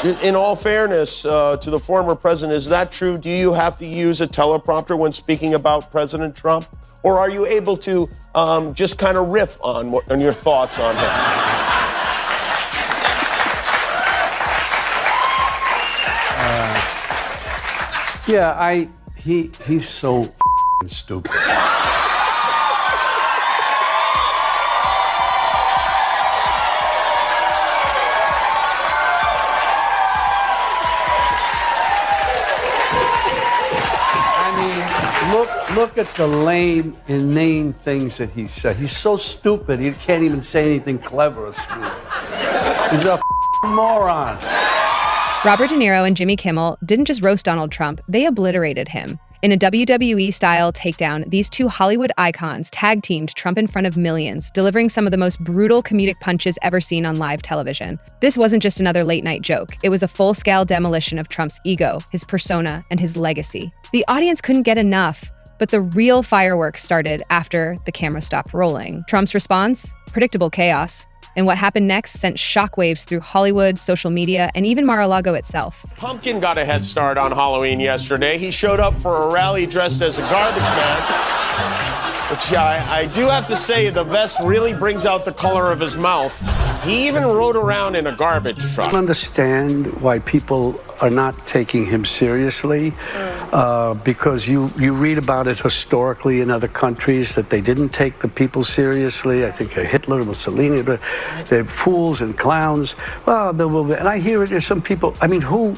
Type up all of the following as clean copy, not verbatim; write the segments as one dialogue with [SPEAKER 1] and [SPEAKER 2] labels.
[SPEAKER 1] In all fairness to the former president, is that true? Do you have to use a teleprompter when speaking about President Trump? Or are you able to just kind of riff on your thoughts on him?
[SPEAKER 2] Yeah, he's so f***ing stupid. Look at the lame, inane things that he said. He's so stupid, he can't even say anything clever or smooth. He's a moron.
[SPEAKER 3] Robert De Niro and Jimmy Kimmel didn't just roast Donald Trump, they obliterated him. In a WWE-style takedown, these two Hollywood icons tag-teamed Trump in front of millions, delivering some of the most brutal comedic punches ever seen on live television. This wasn't just another late-night joke. It was a full-scale demolition of Trump's ego, his persona, and his legacy. The audience couldn't get enough. But the real fireworks started after the camera stopped rolling. Trump's response? Predictable chaos. And what happened next sent shockwaves through Hollywood, social media, and even Mar-a-Lago itself.
[SPEAKER 1] Pumpkin got a head start on Halloween yesterday. He showed up for a rally dressed as a garbage man. Which I do have to say, the vest really brings out the color of his mouth. He even rode around in a garbage truck.
[SPEAKER 2] I don't understand why people are not taking him seriously, because you read about it historically in other countries that they didn't take the people seriously. I think Hitler, Mussolini, they're fools and clowns. Well, and I hear it, there's some people, I mean, who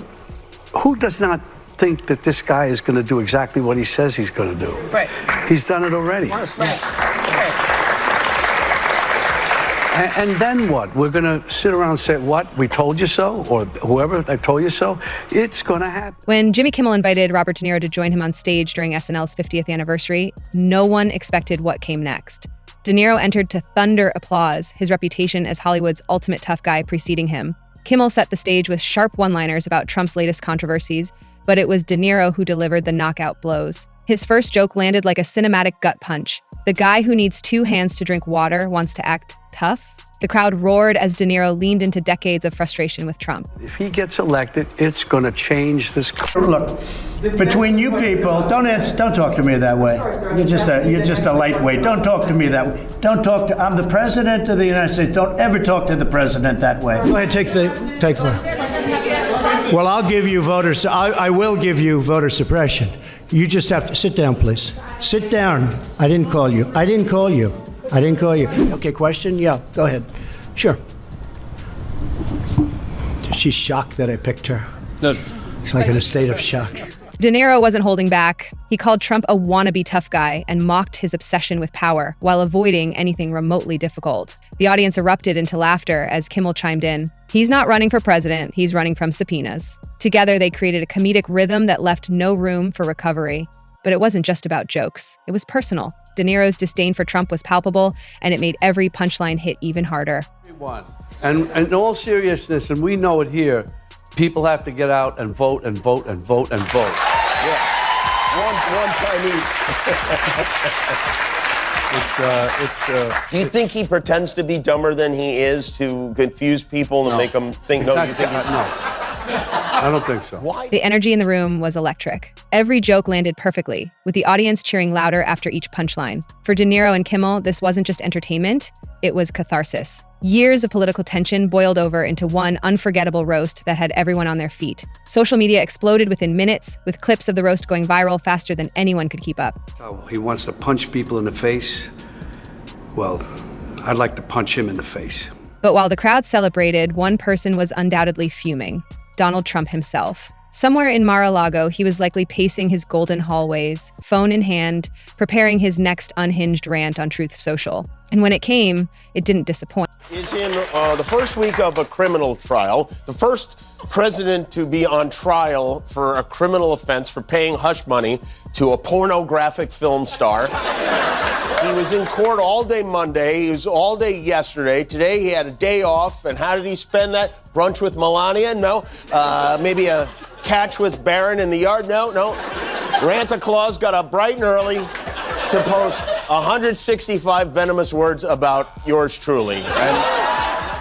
[SPEAKER 2] does not think that this guy is going to do exactly what he says he's going to do?
[SPEAKER 4] Right.
[SPEAKER 2] He's done it already. And then what? We're going to sit around and say, what? We told you so? Or whoever, I told you so? It's going to happen.
[SPEAKER 3] When Jimmy Kimmel invited Robert De Niro to join him on stage during SNL's 50th anniversary, no one expected what came next. De Niro entered to thunder applause, his reputation as Hollywood's ultimate tough guy preceding him. Kimmel set the stage with sharp one-liners about Trump's latest controversies, but it was De Niro who delivered the knockout blows. His first joke landed like a cinematic gut punch. The guy who needs 2 hands to drink water wants to act tough. The crowd roared as De Niro leaned into decades of frustration with Trump.
[SPEAKER 2] If he gets elected, it's going to change this.
[SPEAKER 5] Look, between you people, don't talk to me that way. You're just a lightweight. Don't talk to me that way. I'm the president of the United States. Don't ever talk to the president that way. Go ahead, take Well, I'll give you voters. I will give you voter suppression. You just have to sit down, please. Sit down. I didn't call you. Okay, question? Yeah, go ahead. Sure. She's shocked that I picked her. No. She's like in a state of shock.
[SPEAKER 3] De Niro wasn't holding back. He called Trump a wannabe tough guy and mocked his obsession with power while avoiding anything remotely difficult. The audience erupted into laughter as Kimmel chimed in. He's not running for president, he's running from subpoenas. Together, they created a comedic rhythm that left no room for recovery. But it wasn't just about jokes. It was personal. De Niro's disdain for Trump was palpable, and it made every punchline hit even harder.
[SPEAKER 2] And in all seriousness, and we know it here, people have to get out and vote and vote and vote and vote.
[SPEAKER 1] Yeah. One time each. Do you think he pretends to be dumber than he is to confuse people and make them think? No, you think he's...
[SPEAKER 2] No. I don't think so.
[SPEAKER 1] Why?
[SPEAKER 3] The energy in the room was electric. Every joke landed perfectly, with the audience cheering louder after each punchline. For De Niro and Kimmel, this wasn't just entertainment, it was catharsis. Years of political tension boiled over into one unforgettable roast that had everyone on their feet. Social media exploded within minutes, with clips of the roast going viral faster than anyone could keep up.
[SPEAKER 2] Oh, he wants to punch people in the face. Well, I'd like to punch him in the face.
[SPEAKER 3] But while the crowd celebrated, one person was undoubtedly fuming. Donald Trump himself. Somewhere in Mar-a-Lago, he was likely pacing his golden hallways, phone in hand, preparing his next unhinged rant on Truth Social. And when it came, it didn't disappoint.
[SPEAKER 1] Is in the first week of a criminal trial, the first president to be on trial for a criminal offense for paying hush money to a pornographic film star. He was in court all day Monday. He was all day yesterday. Today he had a day off. And how did he spend that? Brunch with Melania? No. Maybe a catch with Barron in the yard? No. Ranta Claus got up bright and early to post 165 venomous words about yours truly.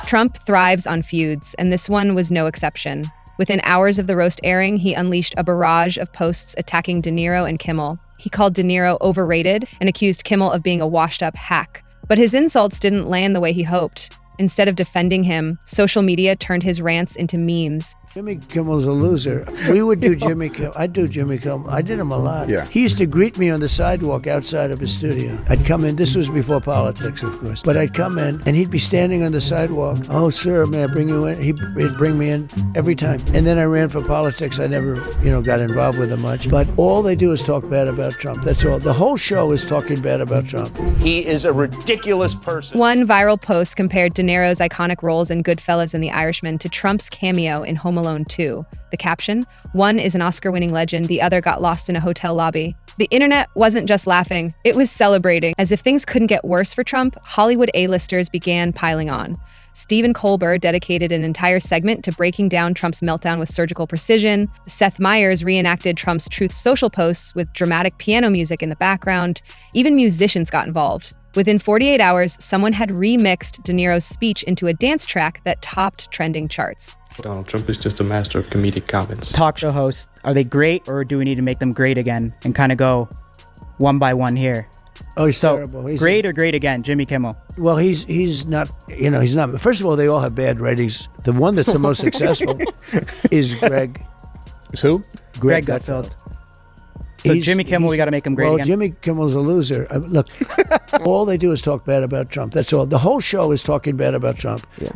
[SPEAKER 3] Trump thrives on feuds, and this one was no exception. Within hours of the roast airing, he unleashed a barrage of posts attacking De Niro and Kimmel. He called De Niro overrated and accused Kimmel of being a washed-up hack. But his insults didn't land the way he hoped. Instead of defending him, social media turned his rants into memes.
[SPEAKER 4] Jimmy Kimmel's a loser. We would do Jimmy Kimmel. I'd do Jimmy Kimmel. I did him a lot.
[SPEAKER 6] Yeah.
[SPEAKER 4] He used to greet me on the sidewalk outside of his studio. I'd come in. This was before politics, of course. But I'd come in, and he'd be standing on the sidewalk. Oh, sir, may I bring you in? He'd bring me in every time. And then I ran for politics. I never, got involved with him much. But all they do is talk bad about Trump. That's all. The whole show is talking bad about Trump.
[SPEAKER 1] He is a ridiculous person.
[SPEAKER 3] One viral post compared De Niro's iconic roles in Goodfellas and The Irishman to Trump's cameo in Home Alone 2. The caption, one is an Oscar-winning legend, the other got lost in a hotel lobby. The internet wasn't just laughing, it was celebrating. As if things couldn't get worse for Trump, Hollywood A-listers began piling on. Stephen Colbert dedicated an entire segment to breaking down Trump's meltdown with surgical precision. Seth Meyers reenacted Trump's Truth Social posts with dramatic piano music in the background. Even musicians got involved. Within 48 hours, someone had remixed De Niro's speech into a dance track that topped trending charts.
[SPEAKER 7] Donald Trump is just a master of comedic comments.
[SPEAKER 8] Talk show hosts, are they great, or do we need to make them great again and kind of go one by one here?
[SPEAKER 4] Oh, he's terrible. He's
[SPEAKER 8] great or great again, Jimmy Kimmel?
[SPEAKER 4] Well, he's not, he's not. First of all, they all have bad ratings. The one that's the most successful is Greg.
[SPEAKER 7] Who?
[SPEAKER 8] Greg Gutfeld. So Jimmy Kimmel, we got to make him great again?
[SPEAKER 4] Well, Jimmy Kimmel's a loser. Look, all they do is talk bad about Trump. That's all. The whole show is talking bad about Trump. Yeah.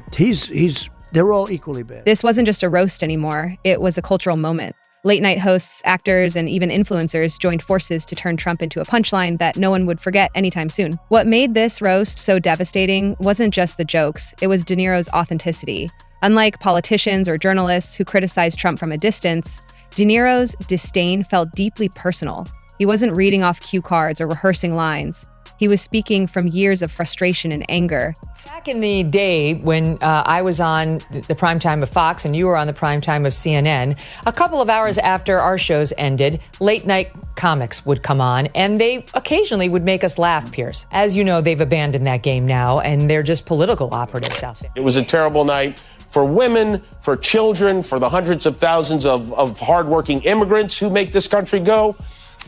[SPEAKER 4] They're all equally bad.
[SPEAKER 3] This wasn't just a roast anymore. It was a cultural moment. Late-night hosts, actors, and even influencers joined forces to turn Trump into a punchline that no one would forget anytime soon. What made this roast so devastating wasn't just the jokes, it was De Niro's authenticity. Unlike politicians or journalists who criticized Trump from a distance, De Niro's disdain felt deeply personal. He wasn't reading off cue cards or rehearsing lines. He was speaking from years of frustration and anger.
[SPEAKER 9] Back in the day when I was on the prime time of Fox and you were on the prime time of CNN, a couple of hours after our shows ended, late night comics would come on and they occasionally would make us laugh, Pierce. As you know, they've abandoned that game now and they're just political operatives out there.
[SPEAKER 1] It was a terrible night for women, for children, for the hundreds of thousands of hardworking immigrants who make this country go.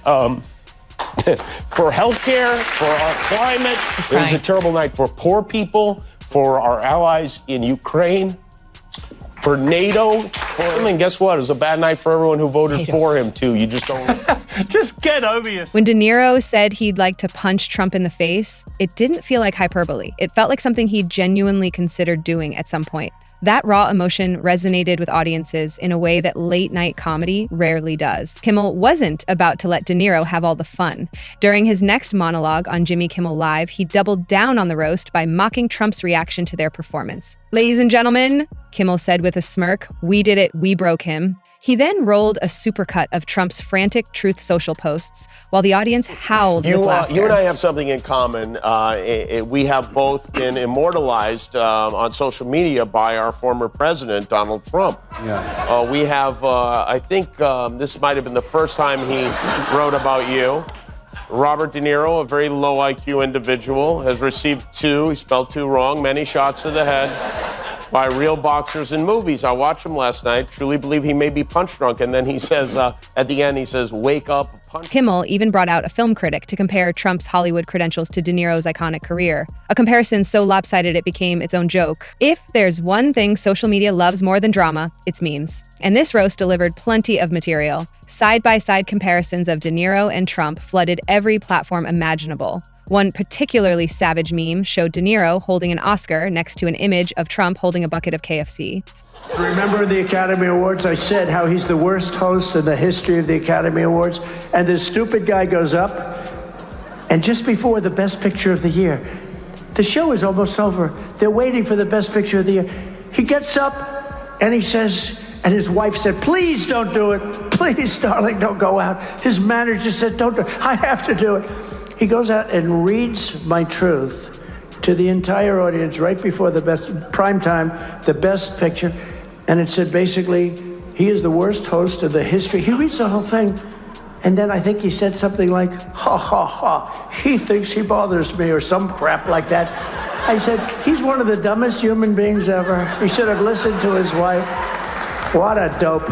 [SPEAKER 1] For healthcare, for our climate. It was a terrible night for poor people, for our allies in Ukraine, for NATO. And guess what? It was a bad night for everyone who voted for him, too. You just don't...
[SPEAKER 5] Just get over yourself.
[SPEAKER 3] When De Niro said he'd like to punch Trump in the face, it didn't feel like hyperbole. It felt like something he genuinely considered doing at some point. That raw emotion resonated with audiences in a way that late-night comedy rarely does. Kimmel wasn't about to let De Niro have all the fun. During his next monologue on Jimmy Kimmel Live, he doubled down on the roast by mocking Trump's reaction to their performance. "Ladies and gentlemen," Kimmel said with a smirk, "we did it, we broke him." He then rolled a supercut of Trump's frantic Truth Social posts while the audience howled with laughter.
[SPEAKER 1] You and I have something in common. We have both been immortalized on social media by our former president, Donald Trump.
[SPEAKER 2] Yeah.
[SPEAKER 1] We have, I think this might have been the first time he wrote about you. Robert De Niro, a very low IQ individual, has received he spelled two wrong, many shots to the head. By real boxers in movies. I watched him last night, truly believe he may be punch drunk, and then he says, at the end, he says, "Wake up, punch."
[SPEAKER 3] Kimmel even brought out a film critic to compare Trump's Hollywood credentials to De Niro's iconic career, a comparison so lopsided it became its own joke. If there's one thing social media loves more than drama, it's memes. And this roast delivered plenty of material. Side-by-side comparisons of De Niro and Trump flooded every platform imaginable. One particularly savage meme showed De Niro holding an Oscar next to an image of Trump holding a bucket of KFC.
[SPEAKER 4] Remember the Academy Awards? I said how he's the worst host in the history of the Academy Awards. And this stupid guy goes up, and just before the Best Picture of the Year, the show is almost over. They're waiting for the Best Picture of the Year. He gets up, and he says, and his wife said, "Please don't do it. Please, darling, don't go out." His manager said, "Don't do it. I have to do it." He goes out and reads my truth to the entire audience right before the prime time, the Best Picture. And it said basically, he is the worst host of the history. He reads the whole thing. And then I think he said something like, "Ha, ha, ha, he thinks he bothers me," or some crap like that. I said, he's one of the dumbest human beings ever. He should have listened to his wife. What a dope.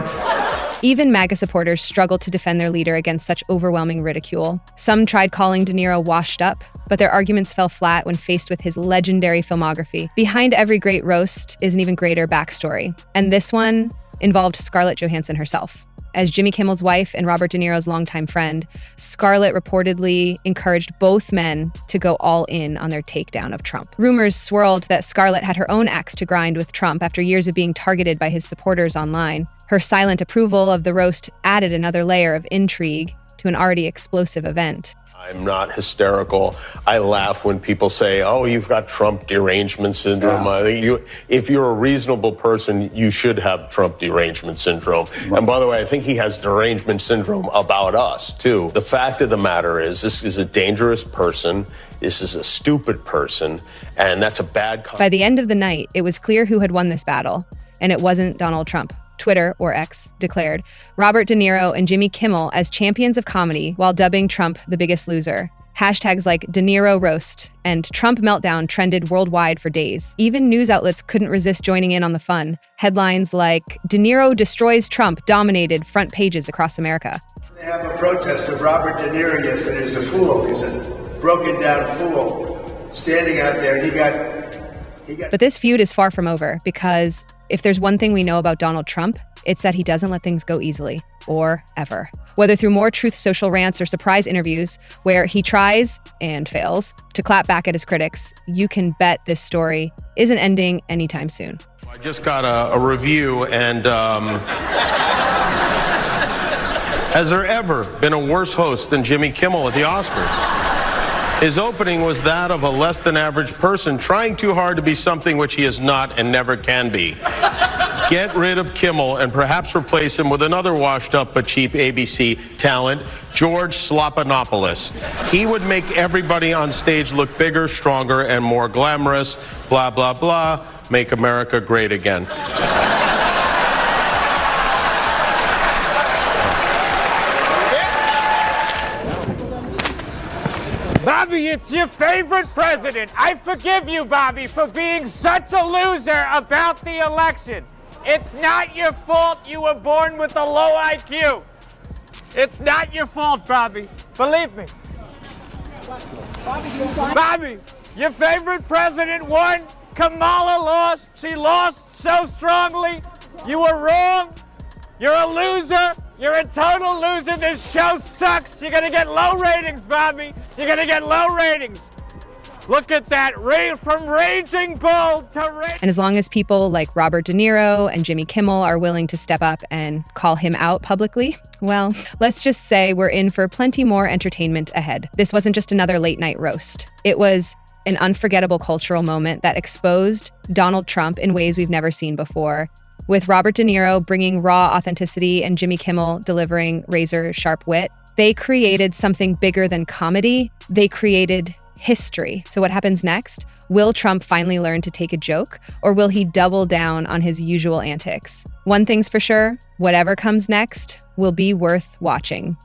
[SPEAKER 3] Even MAGA supporters struggled to defend their leader against such overwhelming ridicule. Some tried calling De Niro washed up, but their arguments fell flat when faced with his legendary filmography. Behind every great roast is an even greater backstory, and this one involved Scarlett Johansson herself. As Jimmy Kimmel's wife and Robert De Niro's longtime friend, Scarlett reportedly encouraged both men to go all in on their takedown of Trump. Rumors swirled that Scarlett had her own axe to grind with Trump after years of being targeted by his supporters online. Her silent approval of the roast added another layer of intrigue to an already explosive event.
[SPEAKER 1] I'm not hysterical. I laugh when people say, oh, you've got Trump derangement syndrome.
[SPEAKER 2] Yeah.
[SPEAKER 1] If you're a reasonable person, you should have Trump derangement syndrome. Right. And by the way, I think he has derangement syndrome about us, too. The fact of the matter is, this is a dangerous person. This is a stupid person. And that's a bad...
[SPEAKER 3] By the end of the night, it was clear who had won this battle. And it wasn't Donald Trump. Twitter, or X, declared Robert De Niro and Jimmy Kimmel as champions of comedy while dubbing Trump the biggest loser. Hashtags like De Niro roast and Trump meltdown trended worldwide for days. Even news outlets couldn't resist joining in on the fun. Headlines like De Niro destroys Trump dominated front pages across America.
[SPEAKER 4] They have a protest of Robert De Niro yesterday. He's a fool. He's a broken down fool standing out there. He got...
[SPEAKER 3] But this feud is far from over, because if there's one thing we know about Donald Trump, it's that he doesn't let things go easily, or ever. Whether through more Truth Social rants or surprise interviews where he tries, and fails, to clap back at his critics, you can bet this story isn't ending anytime soon.
[SPEAKER 1] I just got a review, and has there ever been a worse host than Jimmy Kimmel at the Oscars? His opening was that of a less than average person trying too hard to be something which he is not and never can be. Get rid of Kimmel and perhaps replace him with another washed up but cheap ABC talent, George Slopanopoulos. He would make everybody on stage look bigger, stronger, and more glamorous. Blah, blah, blah. Make America great again.
[SPEAKER 6] Bobby, it's your favorite president. I forgive you, Bobby, for being such a loser about the election. It's not your fault you were born with a low IQ. It's not your fault, Bobby. Believe me. Bobby, your favorite president won. Kamala lost. She lost so strongly. You were wrong. You're a loser. You're a total loser. This show sucks. You're going to get low ratings, Bobby. You're going to get low ratings. Look at that. From Raging Bull to...
[SPEAKER 3] And as long as people like Robert De Niro and Jimmy Kimmel are willing to step up and call him out publicly, well, let's just say we're in for plenty more entertainment ahead. This wasn't just another late night roast. It was an unforgettable cultural moment that exposed Donald Trump in ways we've never seen before, with Robert De Niro bringing raw authenticity and Jimmy Kimmel delivering razor-sharp wit. They created something bigger than comedy. They created history. So what happens next? Will Trump finally learn to take a joke, or will he double down on his usual antics? One thing's for sure, whatever comes next will be worth watching.